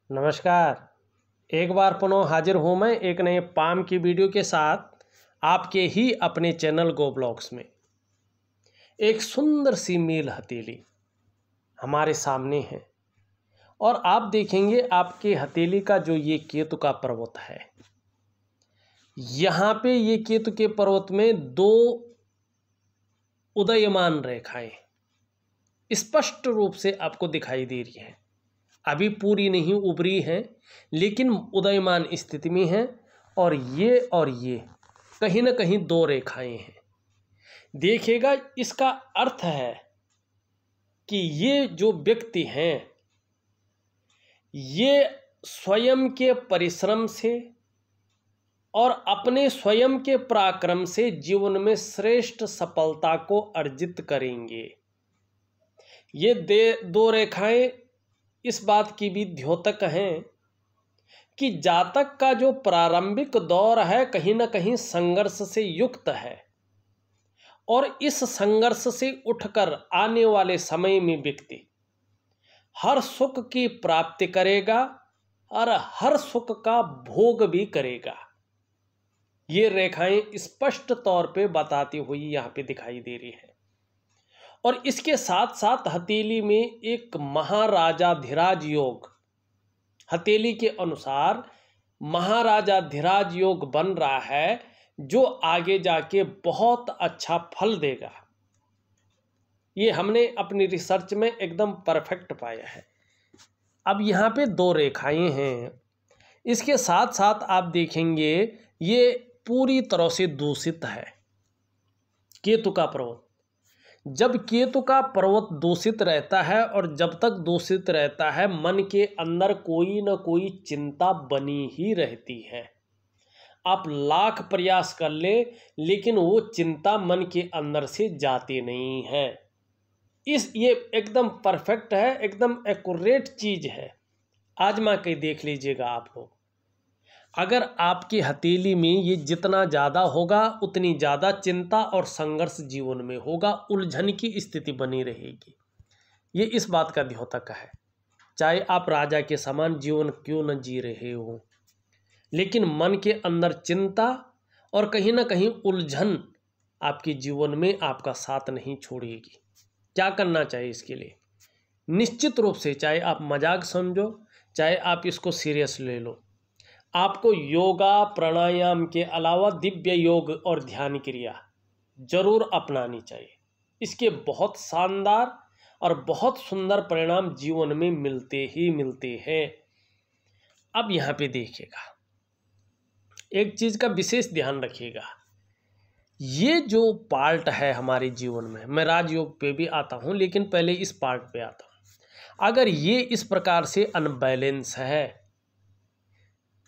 नमस्कार। एक बार पुनः हाजिर हूँ मैं एक नए पाम की वीडियो के साथ आपके ही अपने चैनल गो ब्लॉग्स में। एक सुंदर सी मील हथेली हमारे सामने है और आप देखेंगे आपके हथेली का जो ये केतु का पर्वत है, यहाँ पे ये केतु के पर्वत में दो उदयमान रेखाएं स्पष्ट रूप से आपको दिखाई दे रही हैं। अभी पूरी नहीं उभरी हैं, लेकिन उदयमान स्थिति में हैं और ये कहीं ना कहीं दो रेखाएं हैं। देखिएगा, इसका अर्थ है कि ये जो व्यक्ति हैं, ये स्वयं के परिश्रम से और अपने स्वयं के पराक्रम से जीवन में श्रेष्ठ सफलता को अर्जित करेंगे। ये दो रेखाएं इस बात की भी द्योतक हैं कि जातक का जो प्रारंभिक दौर है कहीं ना कहीं संघर्ष से युक्त है और इस संघर्ष से उठकर आने वाले समय में व्यक्ति हर सुख की प्राप्ति करेगा और हर सुख का भोग भी करेगा। ये रेखाएं स्पष्ट तौर पे बताती हुई यहाँ पे दिखाई दे रही है। और इसके साथ साथ हथेली में एक महाराजाधिराज योग, हथेली के अनुसार महाराजाधिराज योग बन रहा है, जो आगे जाके बहुत अच्छा फल देगा। ये हमने अपनी रिसर्च में एकदम परफेक्ट पाया है। अब यहाँ पे दो रेखाएं हैं, इसके साथ साथ आप देखेंगे ये पूरी तरह से दूषित है केतु का पर्वत। जब केतु का पर्वत दूषित रहता है और जब तक दूषित रहता है, मन के अंदर कोई न कोई चिंता बनी ही रहती है। आप लाख प्रयास कर ले, लेकिन वो चिंता मन के अंदर से जाती नहीं है। ये एकदम परफेक्ट है, एकदम एक्यूरेट चीज है। आजमा के देख लीजिएगा आप लोग। अगर आपकी हथेली में ये जितना ज़्यादा होगा, उतनी ज़्यादा चिंता और संघर्ष जीवन में होगा, उलझन की स्थिति बनी रहेगी। ये इस बात का द्योतक है। चाहे आप राजा के समान जीवन क्यों न जी रहे हो, लेकिन मन के अंदर चिंता और कहीं ना कहीं उलझन आपके जीवन में आपका साथ नहीं छोड़ेगी। क्या करना चाहिए इसके लिए? निश्चित रूप से, चाहे आप मजाक समझो, चाहे आप इसको सीरियस ले लो, आपको योगा प्राणायाम के अलावा दिव्य योग और ध्यान क्रिया जरूर अपनानी चाहिए। इसके बहुत शानदार और बहुत सुंदर परिणाम जीवन में मिलते ही मिलते हैं। अब यहाँ पे देखिएगा, एक चीज का विशेष ध्यान रखिएगा। ये जो पार्ट है हमारे जीवन में, मैं राजयोग पे भी आता हूँ, लेकिन पहले इस पार्ट पे आता हूँ। अगर ये इस प्रकार से अनबैलेंस है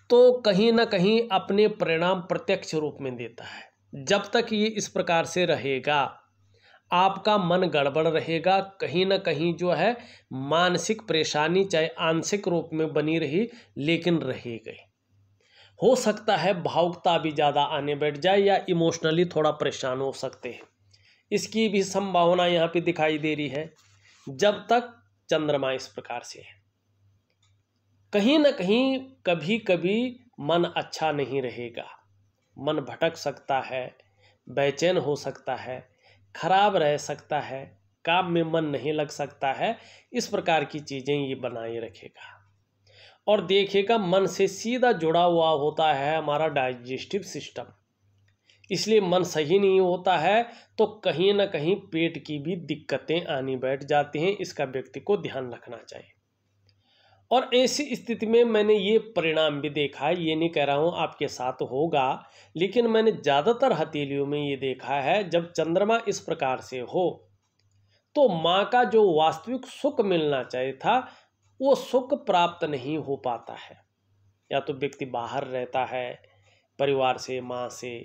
तो कहीं ना कहीं अपने परिणाम प्रत्यक्ष रूप में देता है। जब तक ये इस प्रकार से रहेगा, आपका मन गड़बड़ रहेगा, कहीं ना कहीं जो है मानसिक परेशानी चाहे आंशिक रूप में बनी रही, लेकिन रहेगी। हो सकता है भावुकता भी ज़्यादा आने बैठ जाए या इमोशनली थोड़ा परेशान हो सकते हैं। इसकी भी संभावना यहाँ पे दिखाई दे रही है, जब तक चंद्रमा इस प्रकार से है। कहीं ना कहीं कभी कभी मन अच्छा नहीं रहेगा, मन भटक सकता है, बेचैन हो सकता है, खराब रह सकता है, काम में मन नहीं लग सकता है। इस प्रकार की चीज़ें ये बनाए रखेगा। और देखिएगा, मन से सीधा जुड़ा हुआ होता है हमारा डाइजेस्टिव सिस्टम, इसलिए मन सही नहीं होता है तो कहीं ना कहीं पेट की भी दिक्कतें आनी बैठ जाती हैं। इसका व्यक्ति को ध्यान रखना चाहिए। और ऐसी स्थिति में मैंने ये परिणाम भी देखा है, ये नहीं कह रहा हूँ आपके साथ होगा, लेकिन मैंने ज़्यादातर हथेलियों में ये देखा है, जब चंद्रमा इस प्रकार से हो तो माँ का जो वास्तविक सुख मिलना चाहिए था, वो सुख प्राप्त नहीं हो पाता है। या तो व्यक्ति बाहर रहता है परिवार से, माँ से,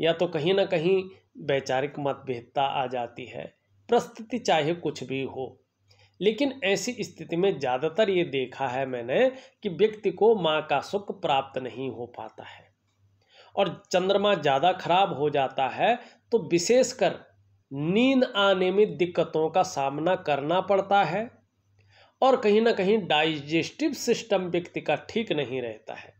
या तो कहीं ना कहीं वैचारिक मतभेदता आ जाती है। परिस्थिति चाहे कुछ भी हो, लेकिन ऐसी स्थिति में ज़्यादातर ये देखा है मैंने कि व्यक्ति को माँ का सुख प्राप्त नहीं हो पाता है। और चंद्रमा ज़्यादा खराब हो जाता है तो विशेषकर नींद आने में दिक्कतों का सामना करना पड़ता है और कहीं ना कहीं डाइजेस्टिव सिस्टम व्यक्ति का ठीक नहीं रहता है।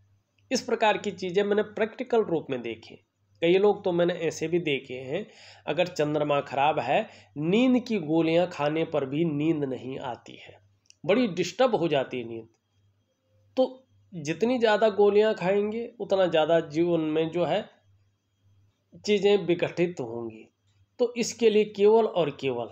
इस प्रकार की चीज़ें मैंने प्रैक्टिकल रूप में देखी। कई लोग तो मैंने ऐसे भी देखे हैं, अगर चंद्रमा खराब है, नींद की गोलियां खाने पर भी नींद नहीं आती है, बड़ी डिस्टर्ब हो जाती है नींद। तो जितनी ज़्यादा गोलियां खाएंगे उतना ज़्यादा जीवन में जो है चीज़ें विघटित होंगी। तो इसके लिए केवल और केवल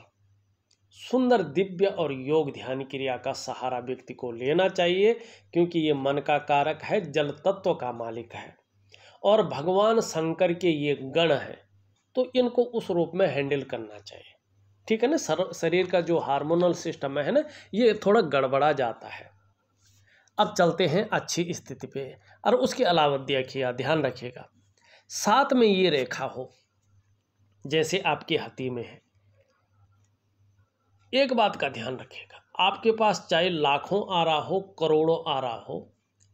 सुंदर दिव्य और योग ध्यान क्रिया का सहारा व्यक्ति को लेना चाहिए, क्योंकि ये मन का कारक है, जल तत्व का मालिक है और भगवान शंकर के ये गण हैं, तो इनको उस रूप में हैंडल करना चाहिए। ठीक है ना। शरीर का जो हार्मोनल सिस्टम है ना, ये थोड़ा गड़बड़ा जाता है। अब चलते हैं अच्छी स्थिति पे। और उसके अलावा देखिए, ध्यान रखिएगा, साथ में ये रेखा हो जैसे आपकी हथी में है। एक बात का ध्यान रखिएगा, आपके पास चाहे लाखों आ रहा हो, करोड़ों आ रहा हो,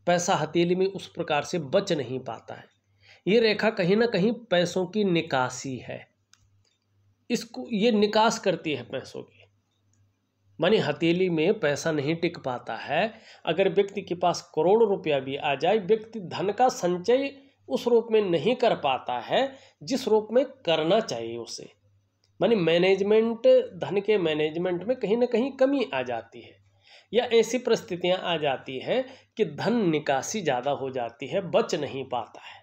पैसा हथेली में उस प्रकार से बच नहीं पाता है। ये रेखा कहीं ना कहीं पैसों की निकासी है, इसको ये निकास करती है पैसों की। मानी हथेली में पैसा नहीं टिक पाता है। अगर व्यक्ति के पास करोड़ रुपया भी आ जाए, व्यक्ति धन का संचय उस रूप में नहीं कर पाता है जिस रूप में करना चाहिए उसे। मानी मैनेजमेंट, धन के मैनेजमेंट में कहीं ना कहीं कमी आ जाती है, या ऐसी परिस्थितियां आ जाती हैं कि धन निकासी ज़्यादा हो जाती है, बच नहीं पाता है।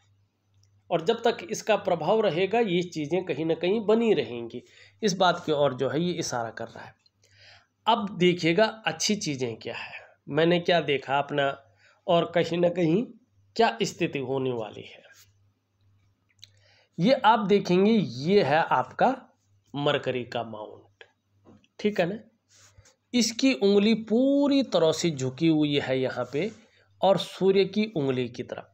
और जब तक इसका प्रभाव रहेगा, ये चीज़ें कहीं ना कहीं बनी रहेंगी। इस बात की ओर जो है ये इशारा कर रहा है। अब देखिएगा अच्छी चीज़ें क्या है, मैंने क्या देखा अपना, और कहीं ना कहीं क्या स्थिति होने वाली है। ये आप देखेंगे, ये है आपका मरकरी का माउंट। ठीक है ना। इसकी उंगली पूरी तरह से झुकी हुई है यहाँ पे, और सूर्य की उंगली की तरफ।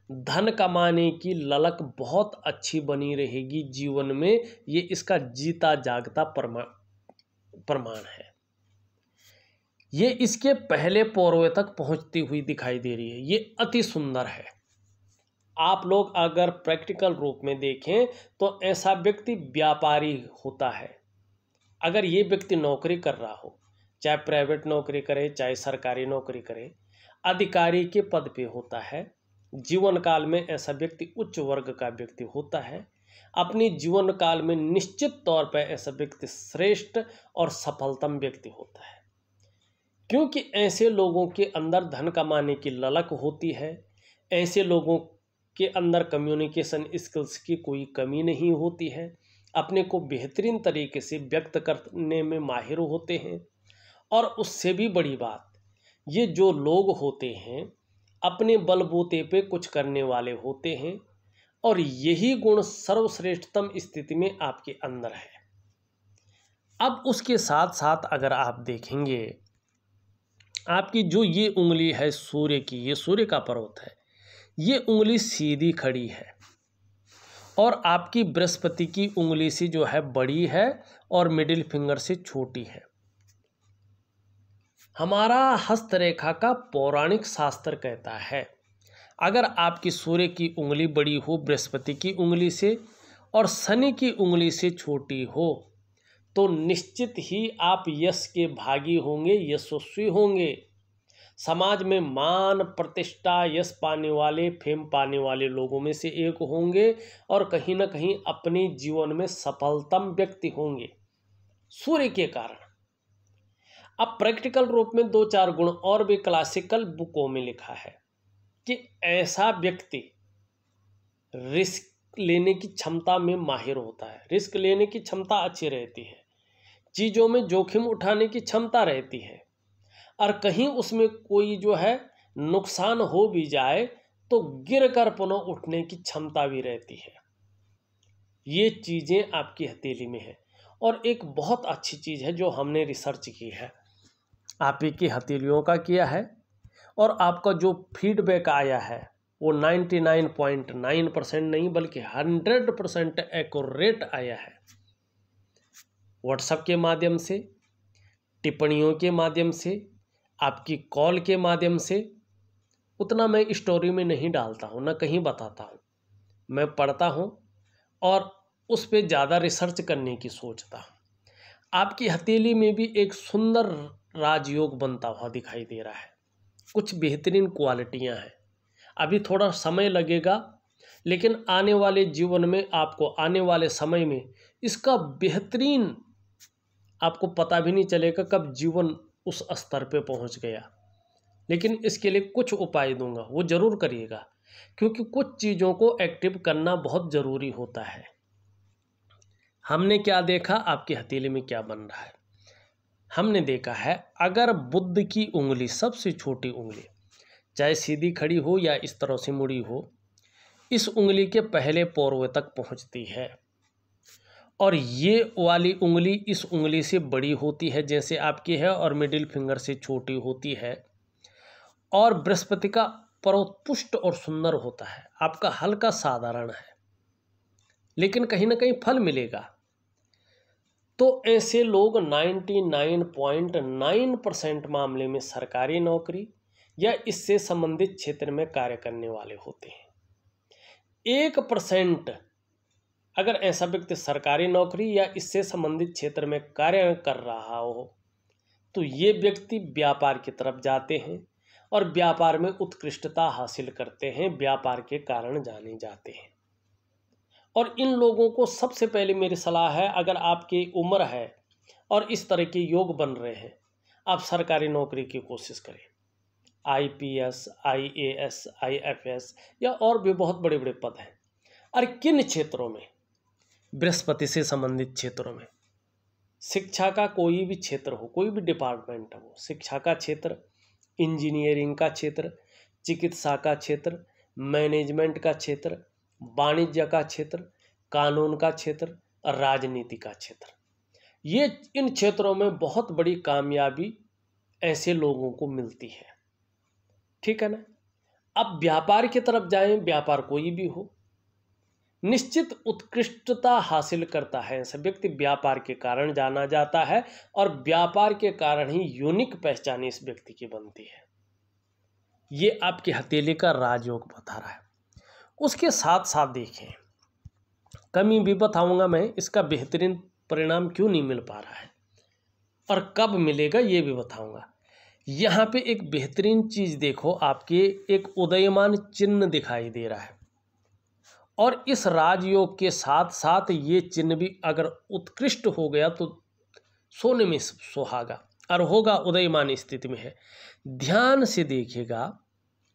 धन कमाने की ललक बहुत अच्छी बनी रहेगी जीवन में, ये इसका जीता जागता प्रमाण है। ये इसके पहले पौरवे तक पहुंचती हुई दिखाई दे रही है। ये अति सुंदर है। आप लोग अगर प्रैक्टिकल रूप में देखें तो ऐसा व्यक्ति व्यापारी होता है। अगर ये व्यक्ति नौकरी कर रहा हो, चाहे प्राइवेट नौकरी करे चाहे सरकारी नौकरी करे, अधिकारी के पद पे होता है, जीवन काल में ऐसा व्यक्ति उच्च वर्ग का व्यक्ति होता है। अपनी जीवन काल में निश्चित तौर पर ऐसा व्यक्ति श्रेष्ठ और सफलतम व्यक्ति होता है, क्योंकि ऐसे लोगों के अंदर धन कमाने की ललक होती है। ऐसे लोगों के अंदर कम्युनिकेशन स्किल्स की कोई कमी नहीं होती है, अपने को बेहतरीन तरीके से व्यक्त करने में माहिर होते हैं। और उससे भी बड़ी बात, ये जो लोग होते हैं अपने बलबूते पे कुछ करने वाले होते हैं, और यही गुण सर्वश्रेष्ठतम स्थिति में आपके अंदर है। अब उसके साथ साथ अगर आप देखेंगे, आपकी जो ये उंगली है सूर्य की, ये सूर्य का पर्वत है, ये उंगली सीधी खड़ी है, और आपकी बृहस्पति की उंगली से जो है बड़ी है और मिडिल फिंगर से छोटी है। हमारा हस्तरेखा का पौराणिक शास्त्र कहता है, अगर आपकी सूर्य की उंगली बड़ी हो बृहस्पति की उंगली से और शनि की उंगली से छोटी हो, तो निश्चित ही आप यश के भागी होंगे, यशस्वी होंगे। समाज में मान प्रतिष्ठा, यश पाने वाले, फेम पाने वाले लोगों में से एक होंगे, और कहीं ना कहीं अपने जीवन में सफलतम व्यक्ति होंगे सूर्य के कारण। अब प्रैक्टिकल रूप में 2-4 गुण और भी क्लासिकल बुकों में लिखा है कि ऐसा व्यक्ति रिस्क लेने की क्षमता में माहिर होता है। रिस्क लेने की क्षमता अच्छी रहती है, चीज़ों में जोखिम उठाने की क्षमता रहती है, और कहीं उसमें कोई जो है नुकसान हो भी जाए तो गिर कर पुनः उठने की क्षमता भी रहती है। ये चीज़ें आपकी हथेली में है। और एक बहुत अच्छी चीज़ है जो हमने रिसर्च की है, आप ही की हथेलियों का किया है, और आपका जो फीडबैक आया है वो 99.9% नहीं बल्कि 100% एक्यूरेट आया है। व्हाट्सएप के माध्यम से, टिप्पणियों के माध्यम से, आपकी कॉल के माध्यम से। उतना मैं स्टोरी में नहीं डालता हूँ, ना कहीं बताता हूँ। मैं पढ़ता हूँ और उस पर ज़्यादा रिसर्च करने की सोचता हूँ। आपकी हथेली में भी एक सुंदर राजयोग बनता हुआ दिखाई दे रहा है। कुछ बेहतरीन क्वालिटियां हैं। अभी थोड़ा समय लगेगा, लेकिन आने वाले जीवन में आपको, आने वाले समय में इसका बेहतरीन, आपको पता भी नहीं चलेगा कब जीवन उस स्तर पे पहुंच गया। लेकिन इसके लिए कुछ उपाय दूंगा, वो ज़रूर करिएगा, क्योंकि कुछ चीज़ों को एक्टिव करना बहुत ज़रूरी होता है। हमने क्या देखा, आपकी हथेली में क्या बन रहा है। हमने देखा है अगर बुद्ध की उंगली, सबसे छोटी उंगली, चाहे सीधी खड़ी हो या इस तरह से मुड़ी हो, इस उंगली के पहले पोर्वे तक पहुंचती है, और ये वाली उंगली इस उंगली से बड़ी होती है जैसे आपकी है, और मिडिल फिंगर से छोटी होती है। और बृहस्पति का पर्वत पुष्ट और सुंदर होता है, आपका हल्का साधारण है, लेकिन कहीं ना कहीं फल मिलेगा। तो ऐसे लोग 99.9% मामले में सरकारी नौकरी या इससे संबंधित क्षेत्र में कार्य करने वाले होते हैं। 1% अगर ऐसा व्यक्ति सरकारी नौकरी या इससे संबंधित क्षेत्र में कार्य कर रहा हो, तो ये व्यक्ति व्यापार की तरफ जाते हैं और व्यापार में उत्कृष्टता हासिल करते हैं, व्यापार के कारण जाने जाते हैं। और इन लोगों को सबसे पहले मेरी सलाह है, अगर आपकी उम्र है और इस तरह के योग बन रहे हैं, आप सरकारी नौकरी की कोशिश करें। IPS, IAS, IFS या और भी बहुत बड़े बड़े पद हैं। और किन क्षेत्रों में? बृहस्पति से संबंधित क्षेत्रों में। शिक्षा का कोई भी क्षेत्र हो, कोई भी डिपार्टमेंट हो, शिक्षा का क्षेत्र, इंजीनियरिंग का क्षेत्र, चिकित्सा का क्षेत्र, मैनेजमेंट का क्षेत्र, वाणिज्य का क्षेत्र, कानून का क्षेत्र और राजनीति का क्षेत्र, ये इन क्षेत्रों में बहुत बड़ी कामयाबी ऐसे लोगों को मिलती है। ठीक है ना। अब व्यापार की तरफ जाएं, व्यापार कोई भी हो, निश्चित उत्कृष्टता हासिल करता है ऐसा व्यक्ति, व्यापार के कारण जाना जाता है और व्यापार के कारण ही यूनिक पहचान इस व्यक्ति की बनती है। ये आपकी हथेली का राजयोग बता रहा है। उसके साथ साथ देखें, कमी भी बताऊंगा मैं, इसका बेहतरीन परिणाम क्यों नहीं मिल पा रहा है और कब मिलेगा ये भी बताऊंगा। यहाँ पे एक बेहतरीन चीज़ देखो, आपके एक उदयमान चिन्ह दिखाई दे रहा है, और इस राजयोग के साथ साथ ये चिन्ह भी अगर उत्कृष्ट हो गया तो सोने में सुहागा, और होगा उदयमान स्थिति में है। ध्यान से देखिएगा,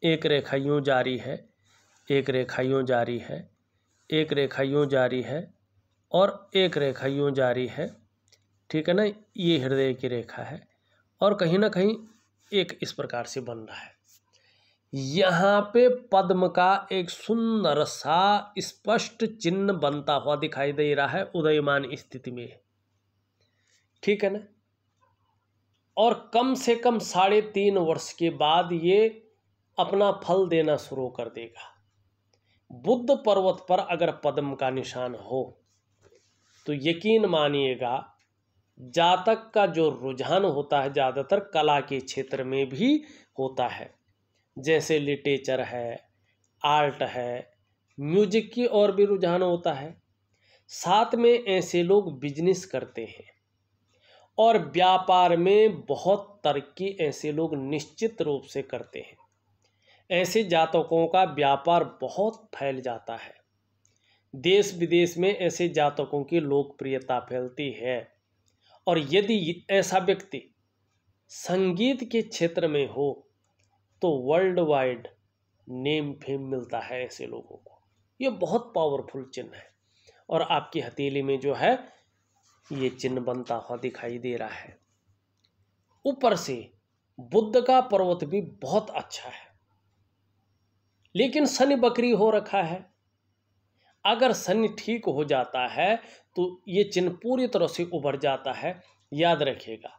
एक रेखा यूँ जारी है, एक रेखा यूँ जारी है, एक रेखा यूँ जारी है और एक रेखा यूँ जारी है। ठीक है ना, ये हृदय की रेखा है और कहीं ना कहीं एक इस प्रकार से बन रहा है। यहाँ पे पद्म का एक सुंदर सा स्पष्ट चिन्ह बनता हुआ दिखाई दे रहा है उदयमान स्थिति में। ठीक है ना। और कम से कम 3.5 वर्ष के बाद ये अपना फल देना शुरू कर देगा। बुद्ध पर्वत पर अगर पद्म का निशान हो तो यकीन मानिएगा, जातक का जो रुझान होता है ज़्यादातर कला के क्षेत्र में भी होता है, जैसे लिटरेचर है, आर्ट है, म्यूजिक की और भी रुझान होता है। साथ में ऐसे लोग बिजनेस करते हैं और व्यापार में बहुत तरक्की ऐसे लोग निश्चित रूप से करते हैं। ऐसे जातकों का व्यापार बहुत फैल जाता है, देश विदेश में ऐसे जातकों की लोकप्रियता फैलती है। और यदि ऐसा व्यक्ति संगीत के क्षेत्र में हो तो वर्ल्ड वाइड नेम फेम मिलता है ऐसे लोगों को। ये बहुत पावरफुल चिन्ह है और आपकी हथेली में जो है ये चिन्ह बनता हुआ दिखाई दे रहा है। ऊपर से बुद्ध का पर्वत भी बहुत अच्छा है, लेकिन शनि बकरी हो रखा है। अगर शनि ठीक हो जाता है तो ये चिन्ह पूरी तरह से उभर जाता है। याद रखिएगा,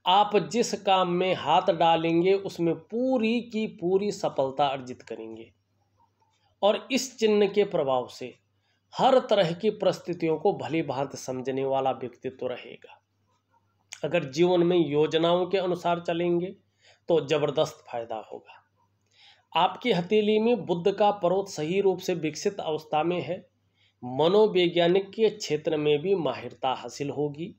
आप जिस काम में हाथ डालेंगे उसमें पूरी की पूरी सफलता अर्जित करेंगे और इस चिन्ह के प्रभाव से हर तरह की परिस्थितियों को भली भांति समझने वाला व्यक्तित्व रहेगा। अगर जीवन में योजनाओं के अनुसार चलेंगे तो जबरदस्त फायदा होगा। आपकी हथेली में बुद्ध का पर्वत सही रूप से विकसित अवस्था में है। मनोवैज्ञानिक के क्षेत्र में भी माहिरता हासिल होगी।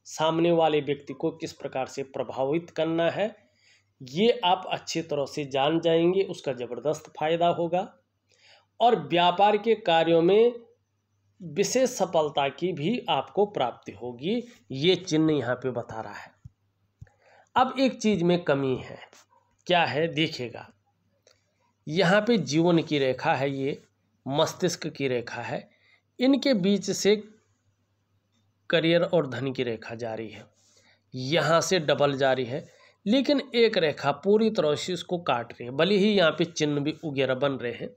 सामने वाले व्यक्ति को किस प्रकार से प्रभावित करना है, ये आप अच्छी तरह से जान जाएंगे, उसका ज़बरदस्त फायदा होगा। और व्यापार के कार्यों में विशेष सफलता की भी आपको प्राप्ति होगी, ये चिन्ह यहाँ पे बता रहा है। अब एक चीज़ में कमी है, क्या है देखिएगा, यहाँ पे जीवन की रेखा है, ये मस्तिष्क की रेखा है, इनके बीच से करियर और धन की रेखा जारी है, यहाँ से डबल जारी है, लेकिन एक रेखा पूरी तरह से इसको काट रही है। भले ही यहाँ पे चिन्ह भी वगैरह बन रहे हैं,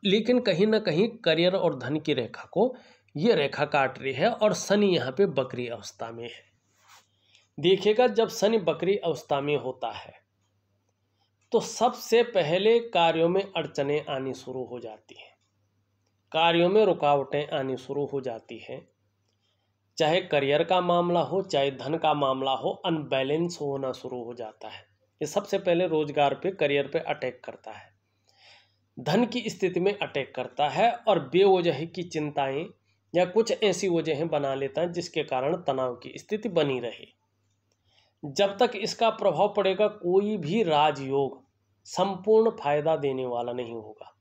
लेकिन कहीं ना कहीं करियर और धन की रेखा को ये रेखा काट रही है। और शनि यहाँ पे बकरी अवस्था में है। देखिएगा, जब शनि बकरी अवस्था में होता है तो सबसे पहले कार्यों में अड़चनें आनी शुरू हो जाती हैं, कार्यों में रुकावटें आनी शुरू हो जाती हैं। चाहे करियर का मामला हो, चाहे धन का मामला हो, अनबैलेंस होना शुरू हो जाता है। ये सबसे पहले रोजगार पे, करियर पे अटैक करता है, धन की स्थिति में अटैक करता है, और बेवजह की चिंताएं या कुछ ऐसी वजहें बना लेता है जिसके कारण तनाव की स्थिति बनी रहे। जब तक इसका प्रभाव पड़ेगा, कोई भी राजयोग संपूर्ण फायदा देने वाला नहीं होगा।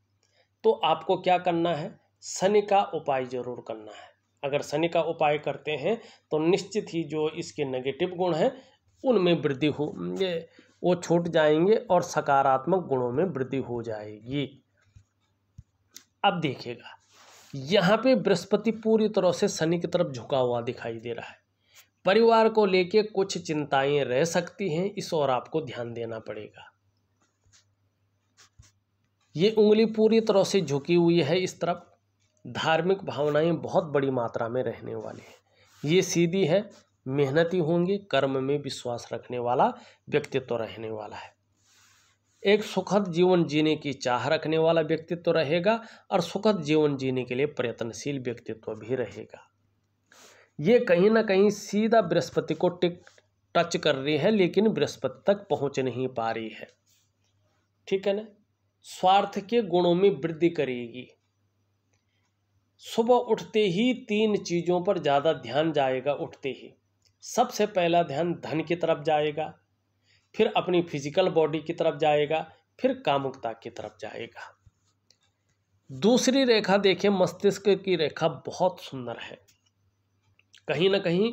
तो आपको क्या करना है, शनि का उपाय जरूर करना है। अगर शनि का उपाय करते हैं तो निश्चित ही जो इसके नेगेटिव गुण हैं उनमें वृद्धि हो, वो छूट जाएंगे और सकारात्मक गुणों में वृद्धि हो जाएगी। अब देखिएगा, यहाँ पे बृहस्पति पूरी तरह से शनि की तरफ झुका हुआ दिखाई दे रहा है। परिवार को लेके कुछ चिंताएं रह सकती हैं, इस ओर आपको ध्यान देना पड़ेगा। ये उंगली पूरी तरह से झुकी हुई है इस तरफ। धार्मिक भावनाएं बहुत बड़ी मात्रा में रहने वाली है। ये सीधी है, मेहनती होंगी, कर्म में विश्वास रखने वाला व्यक्तित्व रहने वाला है। एक सुखद जीवन जीने की चाह रखने वाला व्यक्तित्व रहेगा और सुखद जीवन जीने के लिए प्रयत्नशील व्यक्तित्व भी रहेगा। ये कहीं ना कहीं सीधा बृहस्पति को टच कर रही है, लेकिन बृहस्पति तक पहुंच नहीं पा रही है। ठीक है ना। स्वार्थ के गुणों में वृद्धि करेगी। सुबह उठते ही 3 चीज़ों पर ज़्यादा ध्यान जाएगा। उठते ही सबसे पहला ध्यान धन की तरफ जाएगा, फिर अपनी फिजिकल बॉडी की तरफ जाएगा, फिर कामुकता की तरफ जाएगा। दूसरी रेखा देखें, मस्तिष्क की रेखा बहुत सुंदर है। कहीं ना कहीं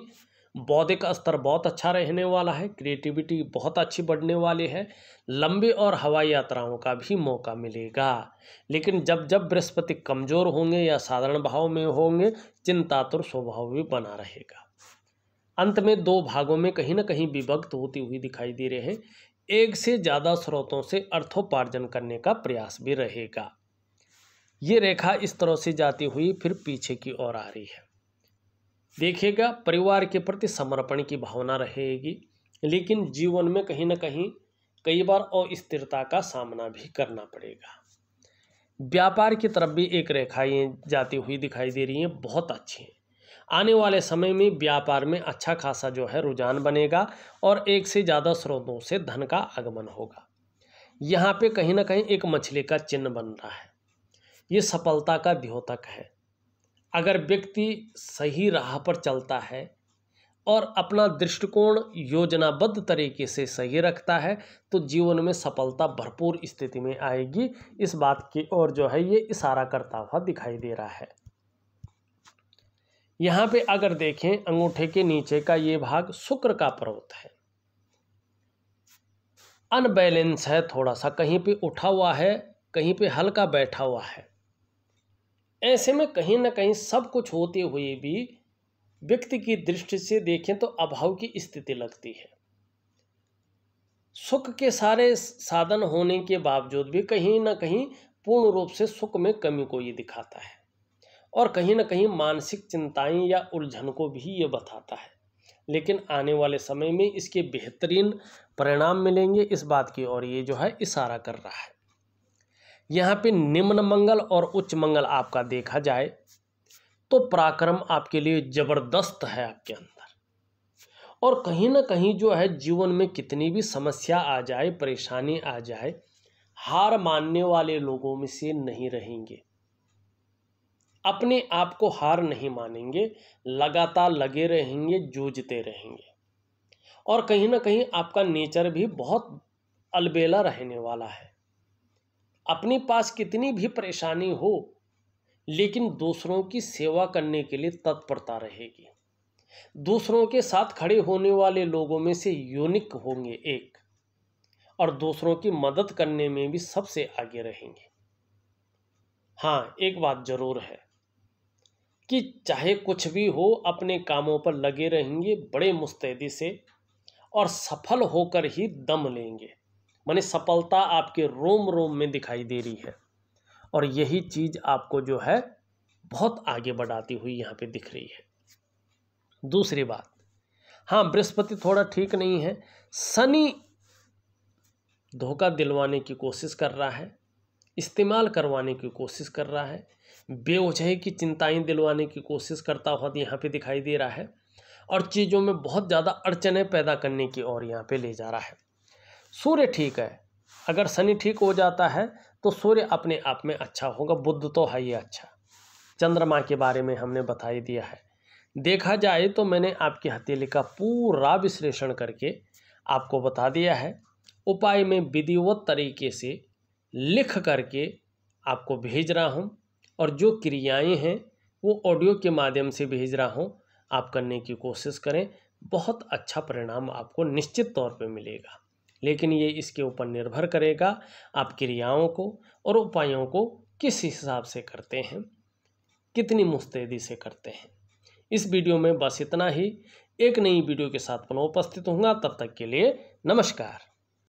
बौद्धिक स्तर बहुत अच्छा रहने वाला है, क्रिएटिविटी बहुत अच्छी बढ़ने वाली है, लंबी और हवाई यात्राओं का भी मौका मिलेगा। लेकिन जब जब बृहस्पति कमजोर होंगे या साधारण भाव में होंगे, चिंतातुर स्वभाव भी बना रहेगा। अंत में 2 भागों में कहीं ना कहीं विभक्त होती हुई दिखाई दे रहे हैं। एक से ज़्यादा स्रोतों से अर्थोपार्जन करने का प्रयास भी रहेगा। ये रेखा इस तरह से जाती हुई फिर पीछे की ओर आ रही है। देखिएगा, परिवार के प्रति समर्पण की भावना रहेगी, लेकिन जीवन में कहीं ना कहीं कई बार अस्थिरता का सामना भी करना पड़ेगा। व्यापार की तरफ भी एक रेखाएं जाती हुई दिखाई दे रही हैं, बहुत अच्छी हैं। आने वाले समय में व्यापार में अच्छा खासा जो है रुझान बनेगा और एक से ज़्यादा स्रोतों से धन का आगमन होगा। यहाँ पे कहीं ना कहीं एक मछली का चिन्ह बन रहा है। ये सफलता का द्योतक है। अगर व्यक्ति सही राह पर चलता है और अपना दृष्टिकोण योजनाबद्ध तरीके से सही रखता है तो जीवन में सफलता भरपूर स्थिति में आएगी। इस बात की ओर जो है ये इशारा करता हुआ दिखाई दे रहा है। यहाँ पे अगर देखें, अंगूठे के नीचे का ये भाग शुक्र का पर्वत है। अनबैलेंस है, थोड़ा सा कहीं पे उठा हुआ है, कहीं पे हल्का बैठा हुआ है। ऐसे में कहीं ना कहीं सब कुछ होते हुए भी व्यक्ति की दृष्टि से देखें तो अभाव की स्थिति लगती है। सुख के सारे साधन होने के बावजूद भी कहीं ना कहीं पूर्ण रूप से सुख में कमी को ये दिखाता है और कहीं ना कहीं मानसिक चिंताएं या उलझन को भी ये बताता है। लेकिन आने वाले समय में इसके बेहतरीन परिणाम मिलेंगे, इस बात की ओर ये जो है इशारा कर रहा है। यहाँ पे निम्न मंगल और उच्च मंगल आपका देखा जाए तो पराक्रम आपके लिए जबरदस्त है आपके अंदर, और कहीं ना कहीं जो है जीवन में कितनी भी समस्या आ जाए, परेशानी आ जाए, हार मानने वाले लोगों में से नहीं रहेंगे। अपने आप को हार नहीं मानेंगे, लगातार लगे रहेंगे, जूझते रहेंगे। और कहीं ना कहीं आपका नेचर भी बहुत अलबेला रहने वाला है। अपने पास कितनी भी परेशानी हो, लेकिन दूसरों की सेवा करने के लिए तत्परता रहेगी। दूसरों के साथ खड़े होने वाले लोगों में से यूनिक होंगे एक, और दूसरों की मदद करने में भी सबसे आगे रहेंगे। हाँ, एक बात जरूर है कि चाहे कुछ भी हो, अपने कामों पर लगे रहेंगे बड़े मुस्तैदी से, और सफल होकर ही दम लेंगे। माने सफलता आपके रोम रोम में दिखाई दे रही है, और यही चीज आपको जो है बहुत आगे बढ़ाती हुई यहाँ पे दिख रही है। दूसरी बात, हाँ, बृहस्पति थोड़ा ठीक नहीं है। शनि धोखा दिलवाने की कोशिश कर रहा है, इस्तेमाल करवाने की कोशिश कर रहा है, बेवजह की चिंताएं दिलवाने की कोशिश करता हुआ यहाँ पे दिखाई दे रहा है, और चीज़ों में बहुत ज़्यादा अड़चनें पैदा करने की ओर यहाँ पे ले जा रहा है। सूर्य ठीक है, अगर शनि ठीक हो जाता है तो सूर्य अपने आप में अच्छा होगा, बुध तो है ही अच्छा। चंद्रमा के बारे में हमने बता ही दिया है। देखा जाए तो मैंने आपकी हथेली का पूरा विश्लेषण करके आपको बता दिया है। उपाय में विधिवत तरीके से लिख करके आपको भेज रहा हूँ, और जो क्रियाएं हैं वो ऑडियो के माध्यम से भेज रहा हूँ। आप करने की कोशिश करें, बहुत अच्छा परिणाम आपको निश्चित तौर पे मिलेगा। लेकिन ये इसके ऊपर निर्भर करेगा आप क्रियाओं को और उपायों को किस हिसाब से करते हैं, कितनी मुस्तैदी से करते हैं। इस वीडियो में बस इतना ही। एक नई वीडियो के साथ पुनः उपस्थित होऊंगा, तब तक के लिए नमस्कार।